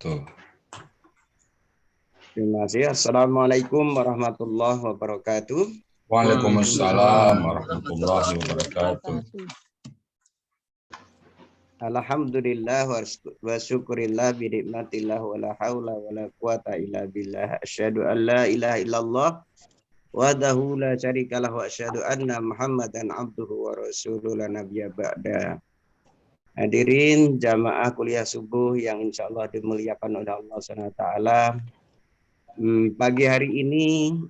Tuh. Terima kasih. Assalamualaikum warahmatullahi wabarakatuh. Waalaikumsalam warahmatullahi wabarakatuh. Alhamdulillah wa syukurillah bi nikmatillah wa la haula wa la quwata illa billah. Asyhadu an la ilaha illallah wahdahu la syarikalah wa asyhadu anna Muhammadan abduhu wa rasuluhu la nabiyya ba'da. Hadirin jamaah kuliah subuh yang insyaallah dimuliakan oleh Allah Subhanahu wa taala. Pagi hari ini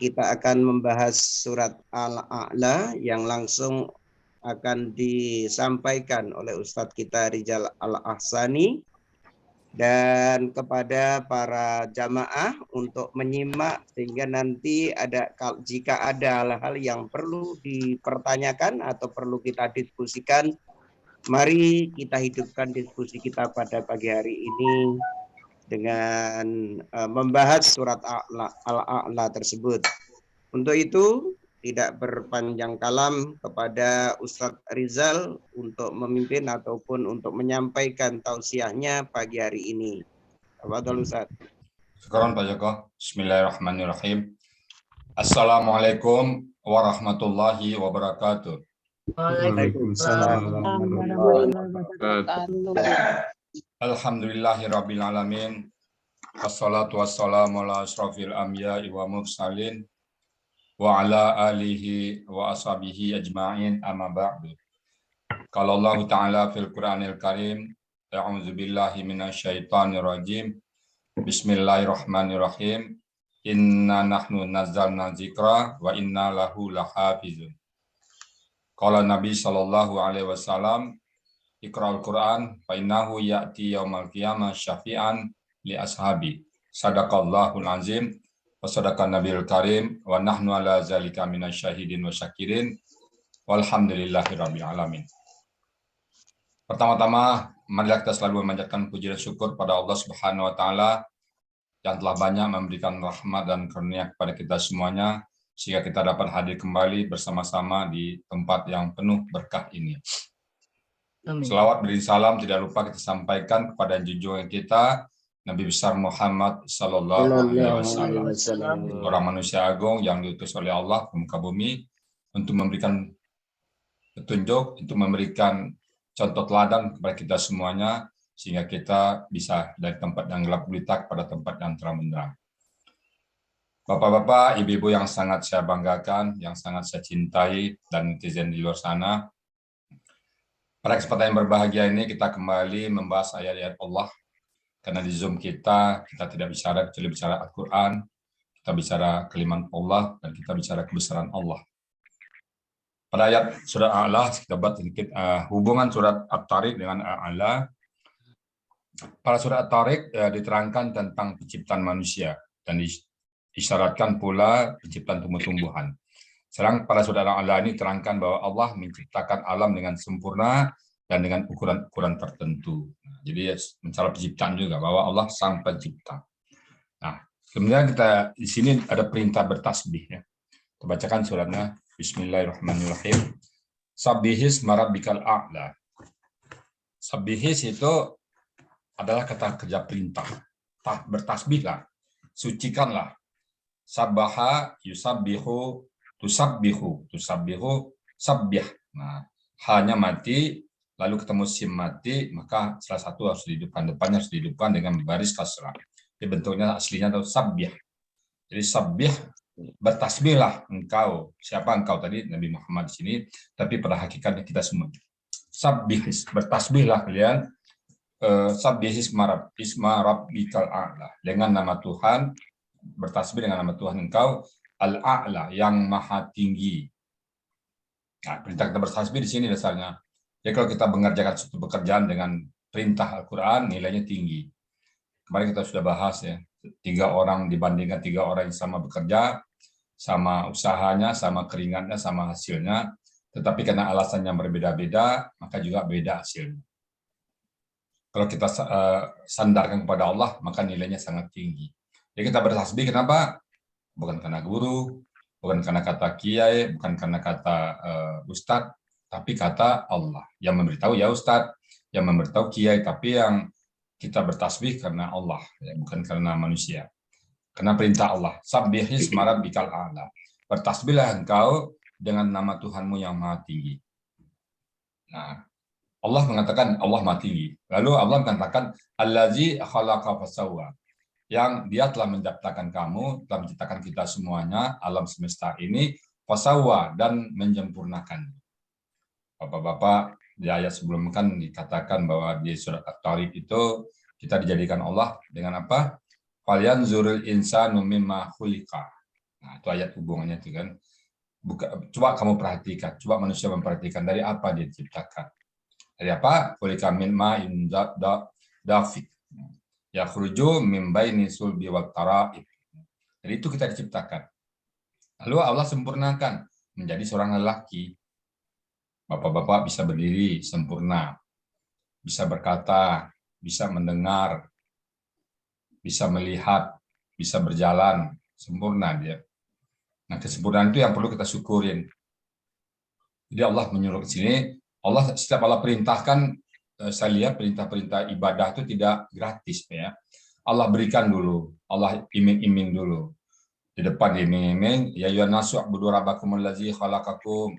kita akan membahas surat Al-A'la yang langsung akan disampaikan oleh Ustadz kita Rizal Al-Ahsani, dan kepada para jamaah untuk menyimak sehingga nanti jika ada hal-hal yang perlu dipertanyakan atau perlu kita diskusikan, mari kita hidupkan diskusi kita pada pagi hari ini dengan membahas surat Al-A'la tersebut. Untuk itu tidak berpanjang kalam kepada Ustadz Rizal untuk memimpin ataupun untuk menyampaikan tausiahnya pagi hari ini. Tafadhol Ustadz. Sekarang Pak Joko. Bismillahirrahmanirrahim. Assalamualaikum warahmatullahi wabarakatuh. Waalaikumsalam warahmatullahi wabarakatuh. Alhamdulillahirabbil alamin. Wassalatu wassalamu ala asyrafil anbiya'i wa mursalin wa ala alihi wa ashabihi ajma'in, amma ba'du. Qala Allah Ta'ala fil Qur'anil Karim, a'udzu billahi minasyaitonir rajim. Bismillahirrahmanirrahim. Inna nahnu nazzalna dzikra wa inna lahu lahafizun. Qala Nabi sallallahu alaihi wasallam, Iqra'ul Qur'an fa innahu ya'ti yaumal qiyamah syafi'an li ashabi. Sadaqallahul azim wa sadaqan nabiyul karim wa nahnu ala zalika minasyahidin wa syakirin walhamdulillahirabbil alamin. Pertama-tama, marilah kita selalu memanjatkan puji dan syukur pada Allah Subhanahu wa taala yang telah banyak memberikan rahmat dan karunia kepada kita semuanya sehingga kita dapat hadir kembali bersama-sama di tempat yang penuh berkah ini. Amin. Selawat beri salam tidak lupa kita sampaikan kepada junjungan kita Nabi besar Muhammad sallallahu alaihi wasallam, orang manusia agung yang diutus oleh Allah ke muka bumi untuk memberikan petunjuk, untuk memberikan contoh teladan kepada kita semuanya sehingga kita bisa dari tempat yang gelap gulita kepada tempat yang terang benderang. Bapak-bapak, ibu-ibu yang sangat saya banggakan, yang sangat saya cintai, dan netizen di luar sana, pada kesempatan yang berbahagia ini kita kembali membahas ayat-ayat Allah. Karena di Zoom kita tidak bicara kecuali bicara Al-Quran, kita bicara kalimat Allah, dan kita bicara kebesaran Allah. Pada ayat surat Al-A'la, kita buat sedikit hubungan surat At-Tariq dengan Al-A'la. Pada surat At-Tariq diterangkan tentang penciptaan manusia, dan disyaratkan pula penciptaan tumbuh-tumbuhan. Sedang pada surat Al-A'la ini terangkan bahwa Allah menciptakan alam dengan sempurna dan dengan ukuran-ukuran tertentu. Jadi mencari penciptaan juga bahwa Allah sang pencipta. Nah, kemudian kita di sini ada perintah bertasbih ya. Kita bacakan suratnya. Bismillahirrahmanirrahim. Sabbihis marabbikal a'la. Sabbihis itu adalah kata kerja perintah. Bertasbihlah, sucikanlah. Sabbaha yusabbihu tusabbihu sabbih. Nah, hanya mati lalu ketemu sim mati, maka salah satu harus dihidupkan, depannya harus dihidupkan dengan baris kasrah. Jadi bentuknya aslinya itu sabbih. Jadi sabbih, bertasbihlah engkau. Siapa engkau tadi? Nabi Muhammad di sini, tapi pada hakikatnya kita semua. Sabbih, bertasbihlah kalian. Sabbih isma rabbikal a'la. Dengan nama Tuhan, bertasbih dengan nama Tuhan engkau, al-a'la, yang maha tinggi. Nah, perintah kita bertasbih di sini dasarnya. Jadi kalau kita mengerjakan suatu pekerjaan dengan perintah Al-Quran, nilainya tinggi. Kemarin kita sudah bahas ya, 3 orang dibandingkan 3 orang yang sama bekerja, sama usahanya, sama keringatnya, sama hasilnya, tetapi karena alasannya berbeda-beda, maka juga beda hasilnya. Kalau kita sandarkan kepada Allah, maka nilainya sangat tinggi. Jadi kita bertasbih kenapa? Bukan karena guru, bukan karena kata kiai, bukan karena kata ustadz, tapi kata Allah yang memberitahu ya Ustadz, yang memberitahu kiai, tapi yang kita bertasbih karena Allah, ya, bukan karena manusia. Karena perintah Allah. Sabbihisma rabbikal a'la. Bertasbihlah engkau dengan nama Tuhanmu yang maha tinggi. Nah, Allah mengatakan Allah maha tinggi. Lalu Allah mengatakan allazi khalaqa fasawwa. Yang dia telah menciptakan kamu, telah menciptakan kita semuanya, alam semesta ini, fasawwa, dan menyempurnakan. Bapak-bapak, di ayat sebelum kan dikatakan bahwa di surat At-Tariq itu kita dijadikan Allah dengan apa? Falyanzurul insanu mimma khuliqa. Nah, itu ayat hubungannya itu kan. Coba kamu perhatikan, coba manusia memperhatikan dari apa dia diciptakan. Dari apa? Khuliqa min ma'in dafiq. Ya khruju min baini sulbi wat tara'ib. Jadi itu kita diciptakan. Lalu Allah sempurnakan menjadi seorang lelaki. Bapak-bapak bisa berdiri sempurna, bisa berkata, bisa mendengar, bisa melihat, bisa berjalan, sempurna dia. Nah, kesempurnaan itu yang perlu kita syukurin. Jadi Allah menyuruh ke sini, Allah setiap Allah perintahkan, saya lihat perintah-perintah ibadah itu tidak gratis ya. Allah berikan dulu, Allah iming-iming dulu. Di depan iming-iming, ya ayyuhan nasu u'budu rabbakumul ladzi khalaqakum.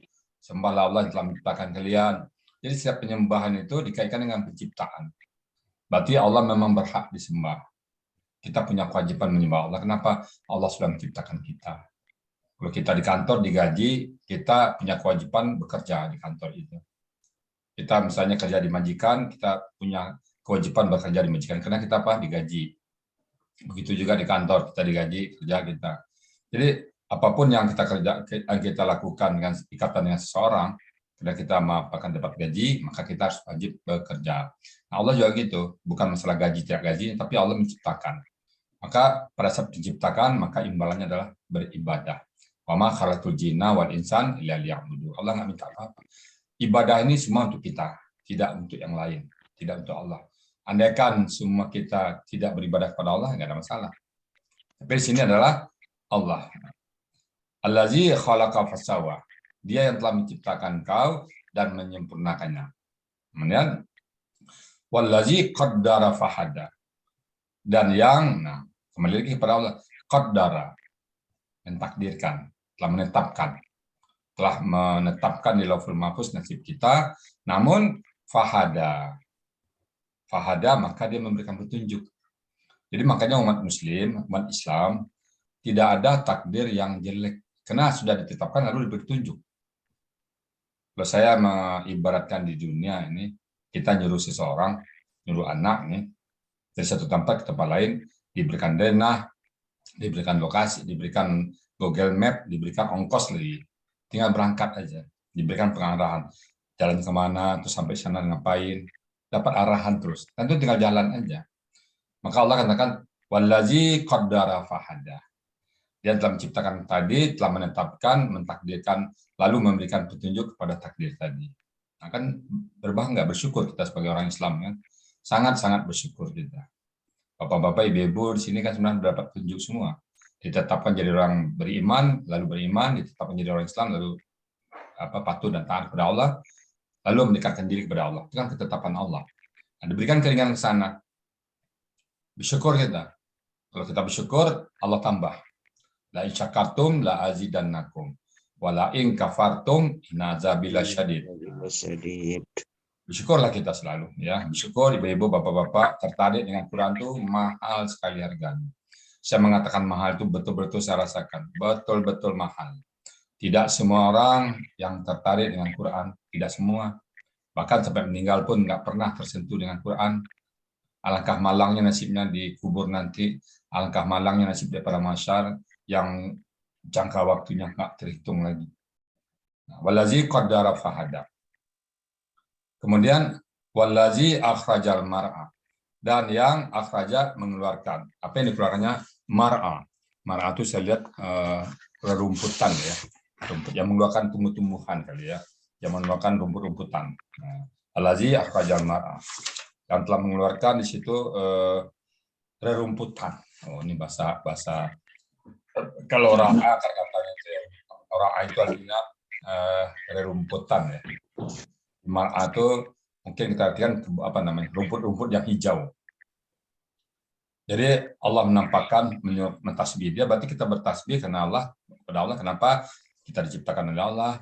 Sembahlah Allah yang telah menciptakan kalian. Jadi setiap penyembahan itu dikaitkan dengan penciptaan. Berarti Allah memang berhak disembah. Kita punya kewajiban menyembah Allah. Kenapa? Allah sudah menciptakan kita. Kalau kita di kantor digaji, kita punya kewajiban bekerja di kantor itu. Kita misalnya kerja di majikan, kita punya kewajiban bekerja di majikan karena kita apa? Digaji. Begitu juga di kantor kita digaji kerja kita. Jadi apapun yang kita lakukan dengan ikatan dengan seseorang, ketika kita akan dapat gaji, maka kita harus wajib bekerja. Nah, Allah juga gitu, bukan masalah gaji tidak gaji, tapi Allah menciptakan. Maka pada saat diciptakan, maka imbalannya adalah beribadah. Wa ma khalaqtul jinna wal insan illa liya'budu. Allah nggak minta apa-apa. Ibadah ini semua untuk kita, tidak untuk yang lain, tidak untuk Allah. Andaikan semua kita tidak beribadah kepada Allah, nggak ada masalah. Tapi di sini adalah Allah. Allazi khalaqa fasawwa. Dia yang telah menciptakan kau dan menyempurnakannya. Kemudian wallazi qaddara fahada. Dan yang kembali lagi kepada Allah, qaddara, mentakdirkan, telah menetapkan di Lauhul Mahfuz nasib kita, namun fahada maka dia memberikan petunjuk. Jadi makanya umat muslim, umat Islam tidak ada takdir yang jelek karena sudah ditetapkan lalu diberi petunjuk. Kalau saya mengibaratkan di dunia ini, kita nyuruh seseorang, nyuruh anak nih dari satu tempat ke tempat lain, diberikan dana, diberikan lokasi, diberikan Google Map, diberikan ongkos lagi. Tinggal berangkat aja, diberikan pengarahan. Jalan kemana, terus sampai sana ngapain, dapat arahan terus. Dan itu tinggal jalan aja. Maka Allah katakan, wallazi qaddara fahada. Dia telah menciptakan tadi, telah menetapkan, mentakdirkan, lalu memberikan petunjuk kepada takdir tadi. Nah, kan berbangga, bersyukur kita sebagai orang Islam kan. Sangat-sangat bersyukur kita. Bapak-bapak, ibu-ibu di sini kan sebenarnya mendapat petunjuk semua. Ditetapkan jadi orang beriman, lalu beriman, ditetapkan jadi orang Islam, lalu patuh dan taat kepada Allah, lalu mendekatkan diri kepada Allah. Itu kan ketetapan Allah. Nah, diberikan keringanan ke sana. Bersyukur kita. Kalau kita bersyukur, Allah tambah. La in syakartum la azidannakum. Wa la in kafartum inna azabi lasyadid. Bersyukurlah kita selalu ya. Bersyukur ibu-ibu, bapak-bapak tertarik dengan Quran itu mahal sekali harganya. Saya mengatakan mahal itu betul-betul saya rasakan, betul-betul mahal. Tidak semua orang yang tertarik dengan Quran, tidak semua. Bahkan sampai meninggal pun nggak pernah tersentuh dengan Quran. Alangkah malangnya nasibnya di kubur nanti, alangkah malangnya nasib daripada masyar yang jangka waktunya nggak terhitung lagi. Wallazi qaddara fahada. Kemudian wallazi akhrajal mar'a. Dan yang akhraja mengeluarkan. Apa yang dikeluarkannya? Mar'a. Mar'a itu saya lihat rerumputan ya. Rumput yang mengeluarkan tumbuh-tumbuhan kali ya. Yang mengeluarkan rumput-rumputan. Allazi akhrajal mar'a. Yang telah mengeluarkan di situ rerumputan. Oh, ini bahasa kalau orang A kata-katanya itu orang A itu artinya rerumputan ya. Mar'a itu mungkin kita artikan apa namanya rumput-rumput yang hijau. Jadi Allah menampakkan mentasbih dia, berarti kita bertasbih karena Allah, kepada Allah. Kenapa? Kita diciptakan oleh Allah,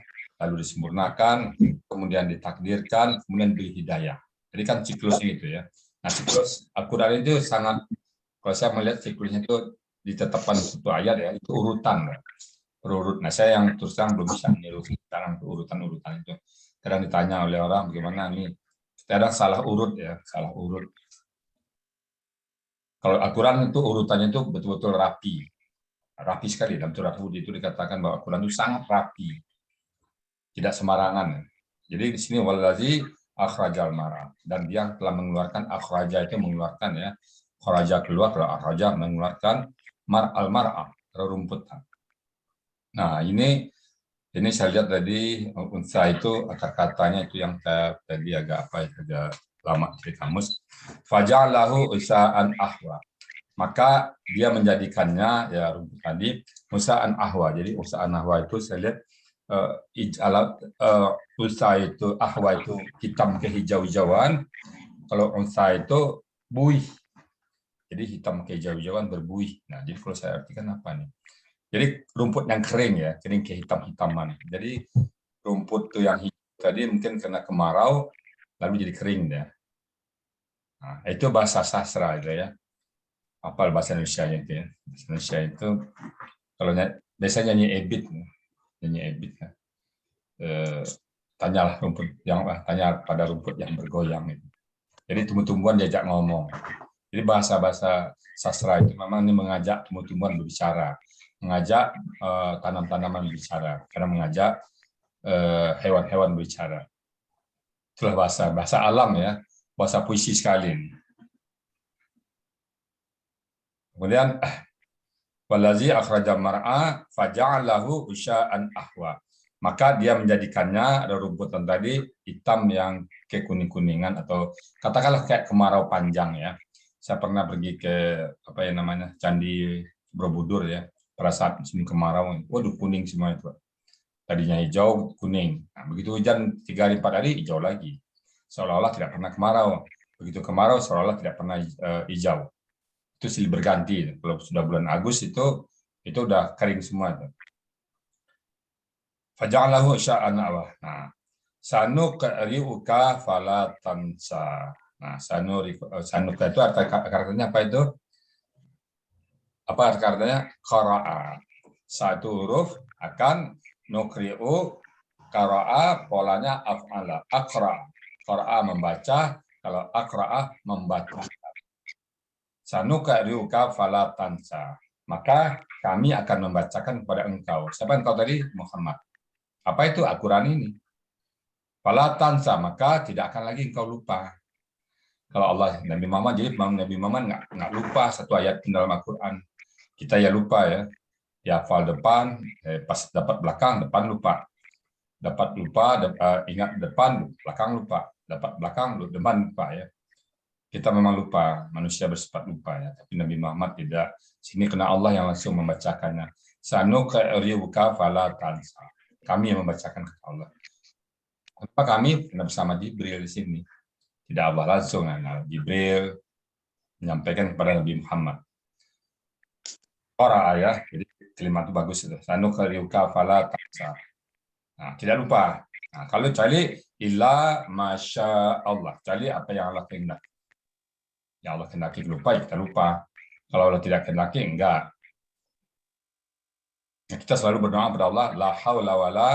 lalu disempurnakan, kemudian ditakdirkan, kemudian diberi hidayah. Jadi kan siklusnya itu ya. Nah, siklus Al-Quran itu sangat, kalau saya melihat siklusnya itu ditetapkan satu ayat ya, itu urutan. Berurut. Nah, saya yang terus terang belum bisa meniru sekarang urutan-urutan itu. Kadang ditanya oleh orang bagaimana nih, kadang salah urut ya, salah urut. Kalau Al-Quran itu urutannya itu betul-betul rapi, rapi sekali. Dalam surat Hud itu dikatakan bahwa Al-Quran itu sangat rapi, tidak sembarangan. Jadi di sini walazi akhrajal mar'a, dan dia telah mengeluarkan, akhraja itu mengeluarkan ya, kharaja keluar, kalau akhraja mengeluarkan mar'al mar'a, rumput. Nah, ini saya lihat tadi unsa itu akar katanya itu yang saya tadi agak apa ya, agak lama di kamus. Faja'alahu usa'an ahwa. Maka dia menjadikannya ya rumput tadi usa'an ahwa. Jadi usa'an ahwa itu saya lihat usa itu ahwa itu hitam kehijau-hijauan. Kalau unsa itu buih. Jadi hitam kehijau-hijauan berbuih. Nah, jadi kalau saya artikan apa nih? Jadi rumput yang kering ya, kering kehitam-hitaman. Jadi rumput tuh yang hijau tadi mungkin kena kemarau lalu jadi kering ya. Nah, itu bahasa sastra itu ya. Apa bahasa Indonesia itu ya? Bahasa Indonesia itu kalau biasanya nyanyi ebit ya. Tanyalah rumput yang tanya pada rumput yang bergoyang itu. Jadi tumbuh-tumbuhan diajak ngomong. Jadi bahasa-bahasa sastra itu memang ini mengajak tumbuh-tumbuhan berbicara, mengajak tanam-tanaman berbicara, karena mengajak hewan-hewan berbicara. Itulah bahasa alam ya, bahasa puisi sekali. Kemudian walazi akhraja mar'a faja'alahu usya'an ahwa. Maka dia menjadikannya ada rumputan tadi hitam yang kayak kuning-kuningan atau katakanlah kayak kemarau panjang ya. Saya pernah pergi ke apa ya namanya Candi Borobudur ya. Pada saat musim kemarau, waduh kuning semua itu. Tadinya hijau, kuning. Nah, begitu hujan 3 hari 4 hari hijau lagi. Seolah-olah tidak pernah kemarau. Begitu kemarau seolah-olah tidak pernah hijau. Itu silih berganti. Kalau sudah bulan Agustus itu udah kering semua. Faja'alahu sya'an awah. Nah, sanuqri'uka fala tansa. Nah, sanuka itu artinya apa itu? Apa artinya? Qara'a. Satu huruf akan nukri'u, qara'a polanya af'ala. Aqra. Qara'a membaca, kalau aqra'a membaca. Sanuqri'uka fala tansa. Maka kami akan membacakan kepada engkau. Siapa engkau tadi? Muhammad. Apa itu Al-Quran ini? Fala tansa, maka tidak akan lagi engkau lupa. Kalau Allah Nabi Muhammad, jadi Nabi Muhammad nggak lupa satu ayat dalam Al-Quran. Kita ya lupa ya. Ya hafal depan, pas dapat belakang, depan lupa. Dapat lupa, ingat depan, belakang lupa. Dapat belakang, depan lupa ya. Kita memang lupa, manusia bersifat lupa ya. Tapi Nabi Muhammad tidak. Sini kena Allah yang langsung membacakannya. Sanuqri'uka fala tansa. Kami yang membacakan kata Allah. Kenapa kami? Karena bersama Jibril di sini. Tidak Allah langsung. Nah, Jibril menyampaikan kepada Nabi Muhammad. Orang ayah, jadi kalimat itu bagus itu. Sanuqri'uka fala tansa. Nah, tidak lupa. Nah, kalau cari illa masya Allah, cari apa yang Allah kehendaki. Yang Allah kehendaki lupa, ya kita lupa. Kalau Allah tidak kehendaki, enggak. Nah, kita selalu berdoa kepada Allah, la haula wala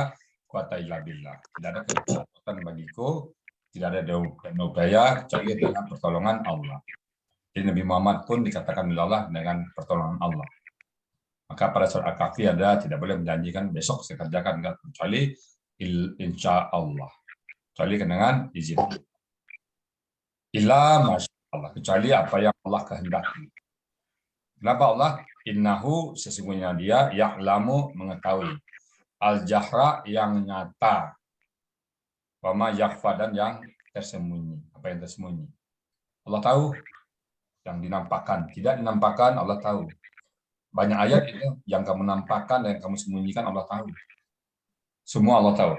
quwata illa billah. Tidak ada kekuatan bagiku, tidak ada upaya kecuali dengan pertolongan Allah. Jadi Nabi Muhammad pun dikatakan oleh Allah dengan pertolongan Allah. Maka pada surat Al-Kahfi ada tidak boleh menjanjikan besok saya kerjakan, enggak, kecuali insya Allah. Kecuali dengan izin. Illa masya Allah, kecuali apa yang Allah kehendaki. Kenapa Allah? Innahu, sesungguhnya dia ya'lamu, mengetahui. Al-jahra, yang nyata. Wama yakhfa, dan yang tersembunyi. Apa yang tersembunyi? Allah tahu. Yang dinampakkan, tidak dinampakkan, Allah tahu. Banyak ayat itu yang kamu nampakkan dan yang kamu sembunyikan Allah tahu. Semua Allah tahu.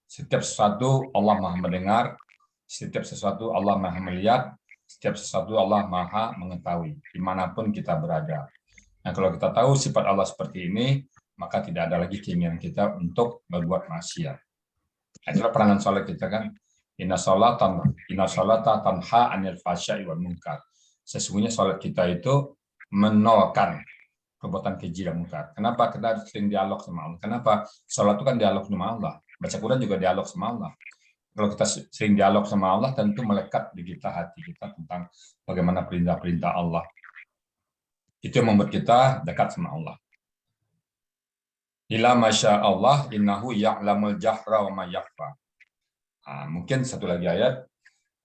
Setiap sesuatu Allah Maha mendengar, setiap sesuatu Allah Maha melihat, Setiap sesuatu Allah Maha mengetahui dimanapun kita berada. Nah, kalau kita tahu sifat Allah seperti ini, maka tidak ada lagi keinginan kita untuk berbuat maksiat. Nah, itulah peranan sholat kita kan. Inna sholata tanha anil fahsya'i wal munkar. Sesungguhnya sholat kita itu menolkan perbuatan keji dan munkar. Kenapa? Kita sering dialog sama Allah. Kenapa? Sholat itu kan dialog sama Allah. Baca Quran juga dialog sama Allah. Kalau kita sering dialog sama Allah, tentu melekat di kita, hati kita tentang bagaimana perintah-perintah Allah. Itu yang membuat kita dekat sama Allah. Ila masya Allah innahu ya'lamul jahra wa ma yakhfa. Nah, mungkin satu lagi ayat.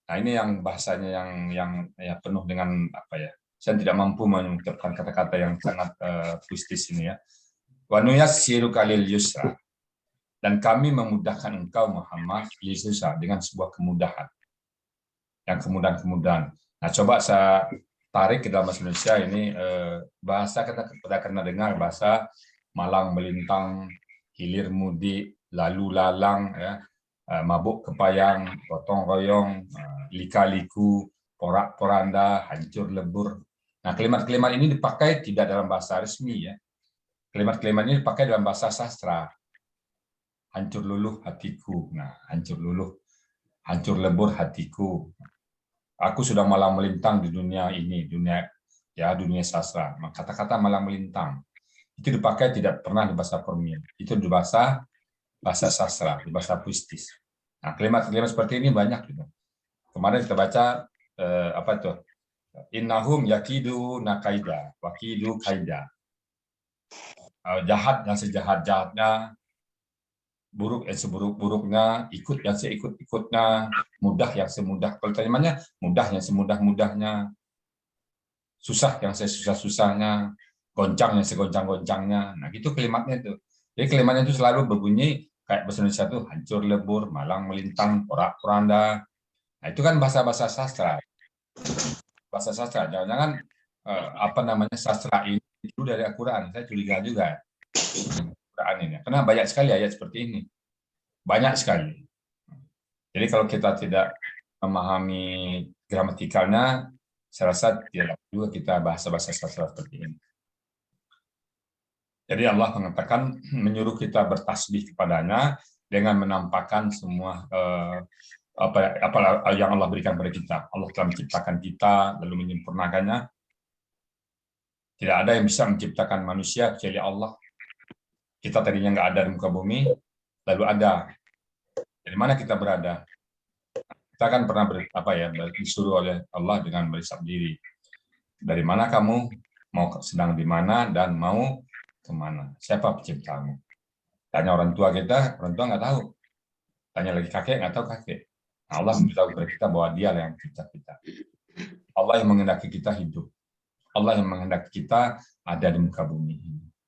Nah, ini yang bahasanya yang ya, penuh dengan apa ya? Saya tidak mampu mengucapkan kata-kata yang sangat puitis ini ya. Wa nuyassiruka lil yusra. Dan kami memudahkan engkau Muhammad lil yusra dengan sebuah kemudahan. Yang kemudahan-kemudahan. Nah, coba saya tarik ke dalam bahasa Indonesia ini bahasa kita pernah dengar bahasa malang melintang, hilir mudik, lalu lalang ya. Mabuk kepayang, gotong royong, lika-liku, porak-poranda, hancur lebur. Nah, kalimat-kalimat ini dipakai tidak dalam bahasa resmi ya. Kalimat-kalimat ini dipakai dalam bahasa sastra. Hancur luluh hatiku. Nah, hancur luluh, hancur lebur hatiku. Aku sudah malang melintang di dunia ini, dunia sastra. Kata-kata malang melintang itu dipakai tidak pernah di bahasa formal. Itu di bahasa sastra, di bahasa puitis. Nah, kalimat-kalimat seperti ini banyak gitu. Kemarin kita baca apa itu? Innahum yakidu nakaida, wakidu kaida. Jahat yang sejahat-jahatnya, buruk yang seburuk-buruknya, ikut yang seikut-ikutnya, mudah yang semudah. Kalau terjemahnya mudah yang semudah-mudahnya, susah yang sesusah-susahnya, goncang yang segoncang-goncangnya. Nah, gitu kalimatnya itu. Jadi kalimatnya itu selalu berbunyi kayak bahasa Indonesia itu hancur lebur, malang melintang, porak-poranda. Nah, itu kan bahasa-bahasa sastra. Bahasa sastra. Jangan-jangan apa namanya sastra ini itu dari Al-Quran. Saya curiga juga. Al-Quran ini. Karena banyak sekali ayat seperti ini. Banyak sekali. Jadi kalau kita tidak memahami gramatikalnya, saya rasa tidak juga kita bahasa-bahasa sastra seperti ini. Jadi Allah mengatakan menyuruh kita bertasbih kepadanya dengan menampakkan semua apa yang Allah berikan kepada kita. Allah telah menciptakan kita lalu menyempurnakannya. Tidak ada yang bisa menciptakan manusia kecuali Allah. Kita tadinya nggak ada di muka bumi, lalu ada. Dari mana kita berada? Kita kan pernah disuruh oleh Allah dengan merisap diri. Dari mana kamu mau sedang di mana dan mau kemana? Siapa penciptamu? Tanya orang tua kita, orang tua nggak tahu. Tanya lagi kakek, nggak tahu kakek. Nah, Allah memberitahu kepada kita bahwa Dia yang mencipta kita. Allah yang menghendaki kita hidup. Allah yang menghendaki kita ada di muka bumi.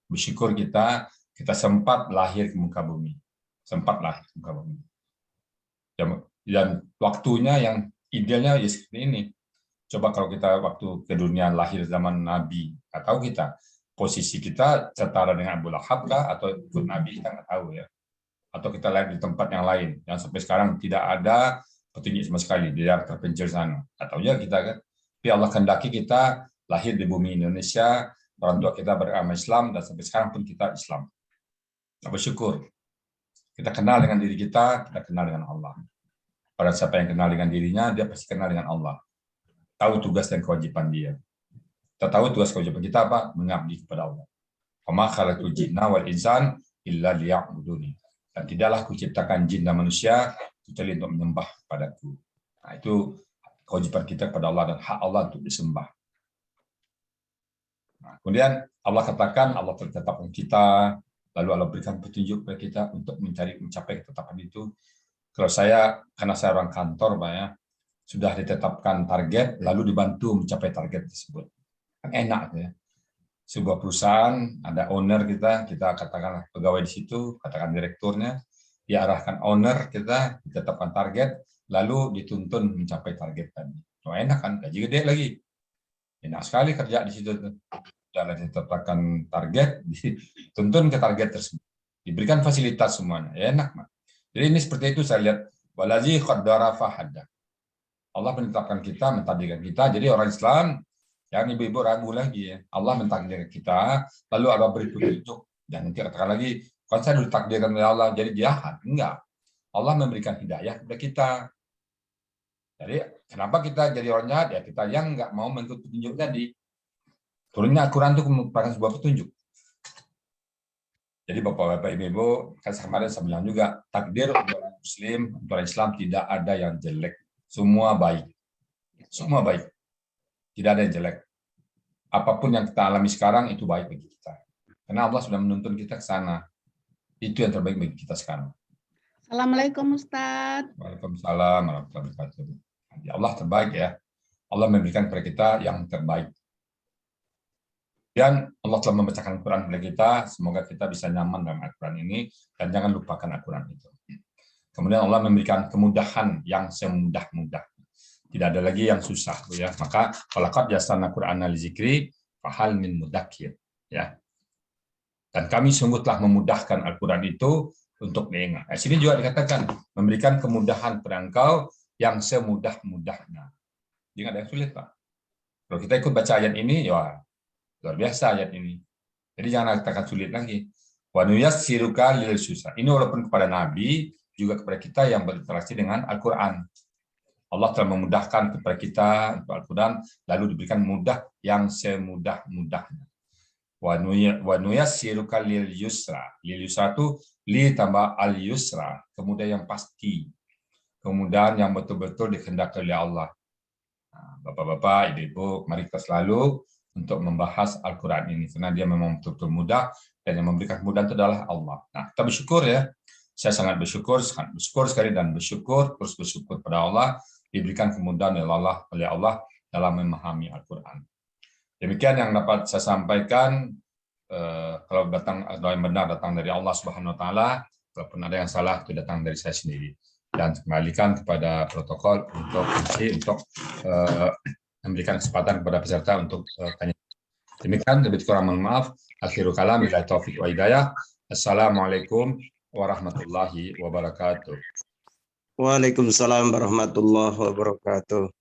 Bersyukur kita sempat lahir ke muka bumi. Sempat lahir ke muka bumi. Dan waktunya yang idealnya ya seperti ini. Coba kalau kita waktu ke dunia lahir zaman Nabi, nggak tahu kita posisi kita setara dengan Abu Lahab kah atau ikut Nabi, kita nggak tahu ya. Atau kita lahir di tempat yang lain yang sampai sekarang tidak ada petunjuk sama sekali di daerah terpencil sana. Atau ya kita kan, tapi Allah kehendaki kita lahir di bumi Indonesia, orang tua kita beragama Islam dan sampai sekarang pun kita Islam. Bersyukur. Kita kenal dengan diri kita kenal dengan Allah. Pada siapa yang kenal dengan dirinya, dia pasti kenal dengan Allah. Tahu tugas dan kewajiban dia. Kita tahu tugas kewajiban kita apa? Mengabdi kepada Allah. Wa ma khalaqtul jinna wal insan illa liya'buduni. Dan tidaklah kuciptakan jin dan manusia kecuali untuk menyembah padaku. Nah, itu kewajiban kita kepada Allah dan hak Allah untuk disembah. Nah, kemudian Allah katakan, Allah tetapkan kita, lalu Allah berikan petunjuk kepada kita untuk mencapai ketetapan itu. Kalau saya, karena saya orang kantor, Pak, ya, sudah ditetapkan target, lalu dibantu mencapai target tersebut. Kan enak ya. Sebuah perusahaan, ada owner kita katakanlah pegawai di situ, katakan direkturnya, diarahkan owner kita, ditetapkan target, lalu dituntun mencapai target tadi. Oh, enak kan, gaji gede lagi. Enak sekali kerja di situ. Sudah ditetapkan target, dituntun ke target tersebut. Diberikan fasilitas semuanya, ya enak, Mas. Jadi ini seperti itu saya lihat, walazi qaddara fahada. Allah menetapkan kita, mentakdirkan kita. Jadi orang Islam, yang ibu-ibu ragu lagi ya. Allah mentakdirkan kita, lalu Allah beri petunjuk. Dan nanti katakan lagi, kalau saya ditakdirkan oleh Allah jadi jahat. Enggak. Allah memberikan hidayah kepada kita. Jadi kenapa kita jadi orang jahat? Ya kita yang enggak mau mengikuti petunjuk tadi. Turunnya Al-Quran itu merupakan sebuah petunjuk. Jadi Bapak-Bapak, Ibu-Ibu, kan kemarin saya bilang juga, takdir untuk orang Muslim, untuk orang Islam tidak ada yang jelek. Semua baik. Semua baik. Tidak ada yang jelek. Apapun yang kita alami sekarang itu baik bagi kita. Karena Allah sudah menuntun kita ke sana. Itu yang terbaik bagi kita sekarang. Assalamualaikum Ustadz. Waalaikumsalam warahmatullahi wabarakatuh. Ya Allah terbaik ya. Allah memberikan kepada kita yang terbaik. Dan Allah telah membacakan Al-Quran kepada kita. Semoga kita bisa nyaman dalam Al-Quran ini. Dan jangan lupakan Al-Quran itu. Kemudian Allah memberikan kemudahan yang semudah-mudah. Tidak ada lagi yang susah, ya. Maka walaqad yassarna Qur'ana lizikri fahal min mudakkir, ya. Dan kami sungguh telah memudahkan Al-Qur'an itu untuk diingat. Nah, sini juga dikatakan memberikan kemudahan kepada engkau yang semudah-mudahnya. Jadi ada yang sulit, Pak. Kalau kita ikut baca ayat ini, ya luar biasa ayat ini. Jadi jangan katakan sulit lagi. Wa nuyassiruka lil yusra. Ini walaupun kepada Nabi, juga kepada kita yang berinteraksi dengan Al-Qur'an. Allah telah memudahkan kepada kita untuk Al-Quran, lalu diberikan mudah yang semudah-mudahnya. Wa nuyassiruka lil yusra. Lil yusra itu li tambah al yusra, kemudian yang pasti. Kemudian yang betul-betul dikehendaki oleh Allah. Nah, Bapak-bapak, Ibu-ibu, mari kita selalu untuk membahas Al-Quran ini, karena dia memang betul-betul mudah, dan yang memberikan kemudahan itu adalah Allah. Nah, kita bersyukur ya. Saya sangat bersyukur sekali dan terus bersyukur pada Allah, diberikan kemudahan oleh Allah dalam memahami Al-Quran. Demikian yang dapat saya sampaikan. Kalau yang benar datang dari Allah Subhanahu Wa Taala, kalaupun ada yang salah itu datang dari saya sendiri. Dan kembalikan kepada protokol untuk memberikan kesempatan kepada peserta untuk tanya. Demikian, lebih kurang mohon maaf. Akhirul kalam, billahi taufiq wa hidayah. Assalamualaikum warahmatullahi wabarakatuh. Waalaikumsalam warahmatullahi wabarakatuh.